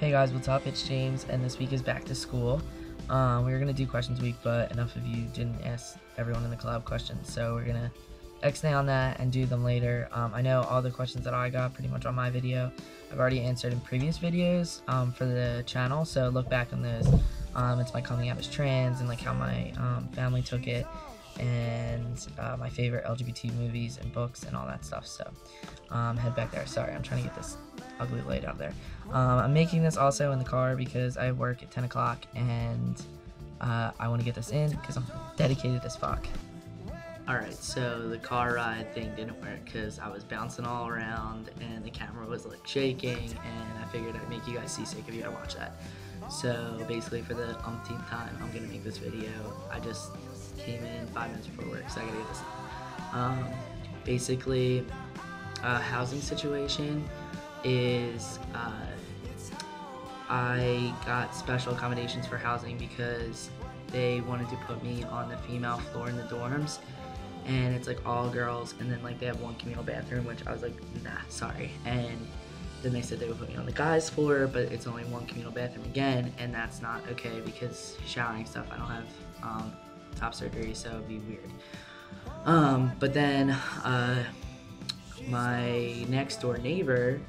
Hey guys, what's up? It's James, and this week is back to school. We were gonna do questions week, but enough of you didn't ask everyone in the collab questions, so we're gonna X-nay on that and do them later. I know all the questions that I got pretty much on my video I've already answered in previous videos for the channel, so look back on those. It's my coming out as trans and like how my family took it, and my favorite LGBT movies and books and all that stuff. So head back there. Sorry, I'm trying to get this ugly light out there. I'm making this also in the car because I work at 10 o'clock and I want to get this in because I'm dedicated as fuck. Alright, so the car ride thing didn't work because I was bouncing all around and the camera was like shaking, and I figured I'd make you guys seasick if you had to watch that. So basically for the umpteenth time I'm going to make this video. I just came in 5 minutes before work, so I gotta get this done. Basically, housing situation is I got special accommodations for housing because they wanted to put me on the female floor in the dorms, and it's like all girls, and then like they have one communal bathroom, which I was like, nah, sorry. And then they said they would put me on the guys floor, but it's only one communal bathroom again, and that's not okay because showering stuff, I don't have top surgery, so it'd be weird. But then my next door neighbor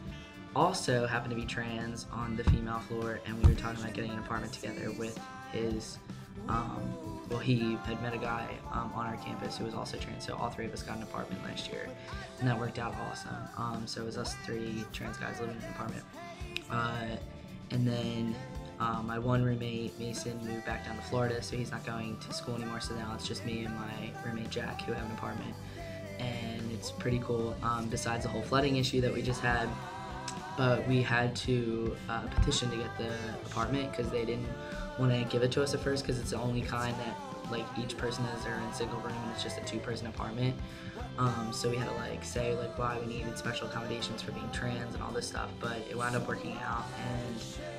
also happened to be trans on the female floor, and we were talking about getting an apartment together with his well, he had met a guy on our campus who was also trans, so all three of us got an apartment last year, and that worked out awesome. So it was us three trans guys living in an apartment, and then my one roommate, Mason, moved back down to Florida, so he's not going to school anymore, so now it's just me and my roommate Jack who have an apartment, and it's pretty cool, besides the whole flooding issue that we just had. But we had to petition to get the apartment because they didn't want to give it to us at first, because it's the only kind that like each person is there in a single room, and it's just a two-person apartment. So we had to like say like why we needed special accommodations for being trans and all this stuff, but it wound up working out.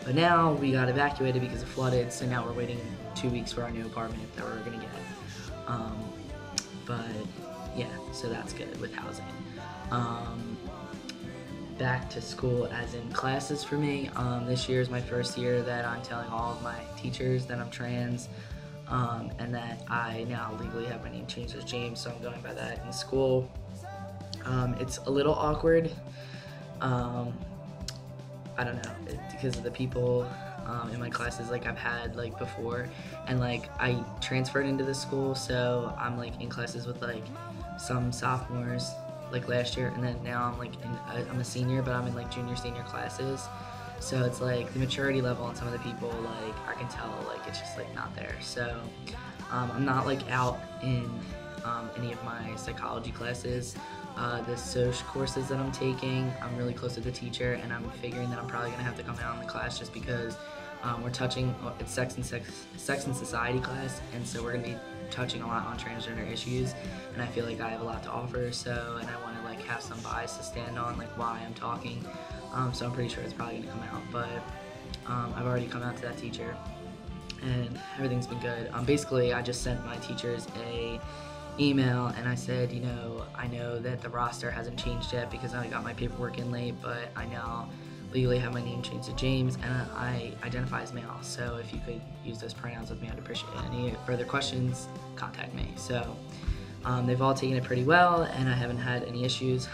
But now we got evacuated because it flooded, so now we're waiting 2 weeks for our new apartment that we're gonna get. But yeah, so that's good with housing. Back to school as in classes for me. This year is my first year that I'm telling all of my teachers that I'm trans, and that I now legally have my name changed as James, so I'm going by that in school. It's a little awkward. I don't know, because of the people in my classes like I've had like before, and like I transferred into this school, so I'm like in classes with like some sophomores like last year, and then now I'm like I'm a senior, but I'm in like junior senior classes, so it's like the maturity level on some of the people, like I can tell like it's just like not there. So I'm not like out in any of my psychology classes. The social courses that I'm taking, I'm really close to the teacher, and I'm figuring that I'm probably gonna have to come out in the class just because we're touching, it's sex and society class, and so we're gonna be touching a lot on transgender issues, and I feel like I have a lot to offer, so, and I want to like have some bias to stand on, like why I'm talking, so I'm pretty sure it's probably gonna come out, but I've already come out to that teacher, and everything's been good. Basically, I just sent my teachers a email, and I said, you know, I know that the roster hasn't changed yet because I got my paperwork in late, but I now legally have my name changed to James, and I identify as male, so if you could use those pronouns with me, I'd appreciate it. Any further questions, contact me. So they've all taken it pretty well, and I haven't had any issues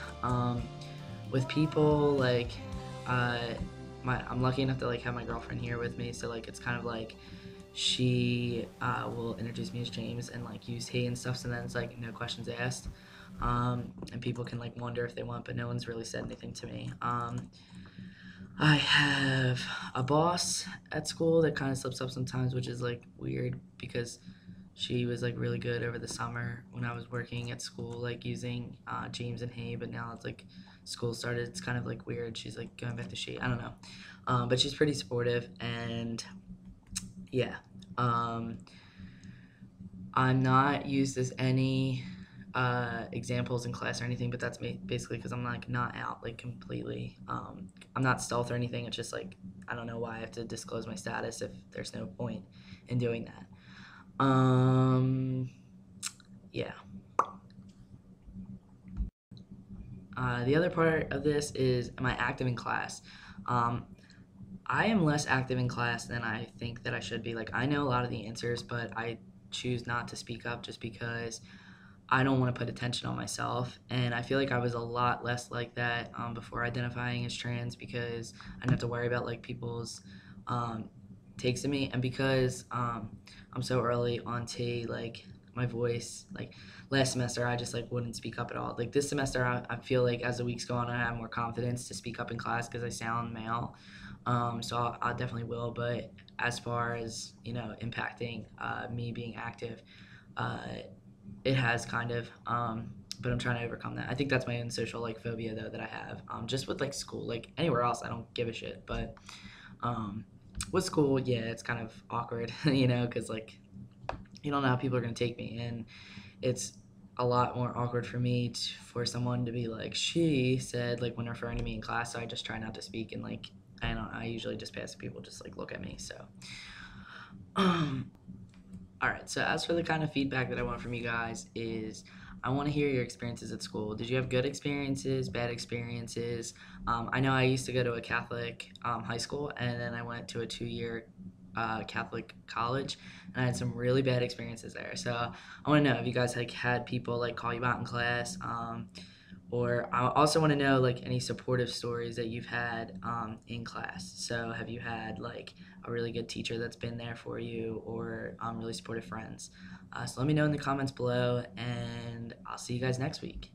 with people. Like I'm lucky enough to like have my girlfriend here with me, so like it's kind of like she will introduce me as James and like use he and stuff, so then it's like no questions asked, and people can like wonder if they want, but no one's really said anything to me. I have a boss at school that kind of slips up sometimes, which is like weird because she was like really good over the summer when I was working at school, like using James and he, but now it's like school started, it's kind of like weird. She's like going back to she, I don't know. But she's pretty supportive, and yeah. I'm not used as any examples in class or anything, but that's basically because I'm like not out like completely. I'm not stealth or anything. It's just like I don't know why I have to disclose my status if there's no point in doing that. Yeah. The other part of this is, am I active in class? I am less active in class than I think that I should be. Like, I know a lot of the answers, but I choose not to speak up just because I don't want to put attention on myself. And I feel like I was a lot less like that before identifying as trans because I didn't have to worry about like people's um, takes of me. And because I'm so early on T, like my voice, like last semester, I just like wouldn't speak up at all. Like this semester, I feel like as the weeks go on, I have more confidence to speak up in class because I sound male. So I definitely will. But as far as, you know, impacting me being active, uh, it has kind of, but I'm trying to overcome that. I think that's my own social like phobia though that I have, just with like school. Like anywhere else I don't give a shit, but um, with school, yeah, it's kind of awkward, you know, because like you don't know how people are gonna take me, and it's a lot more awkward for me for someone to be like she said like when referring to me in class. So I just try not to speak, and like I don't know, I usually just pass people just like look at me. So um, all right. So as for the kind of feedback that I want from you guys is I want to hear your experiences at school. Did you have good experiences, bad experiences? I know I used to go to a Catholic high school, and then I went to a 2 year Catholic college, and I had some really bad experiences there. So I want to know if you guys like had people like call you out in class, or I also want to know like any supportive stories that you've had in class. So have you had like a really good teacher that's been there for you, or really supportive friends? So let me know in the comments below, and I'll see you guys next week.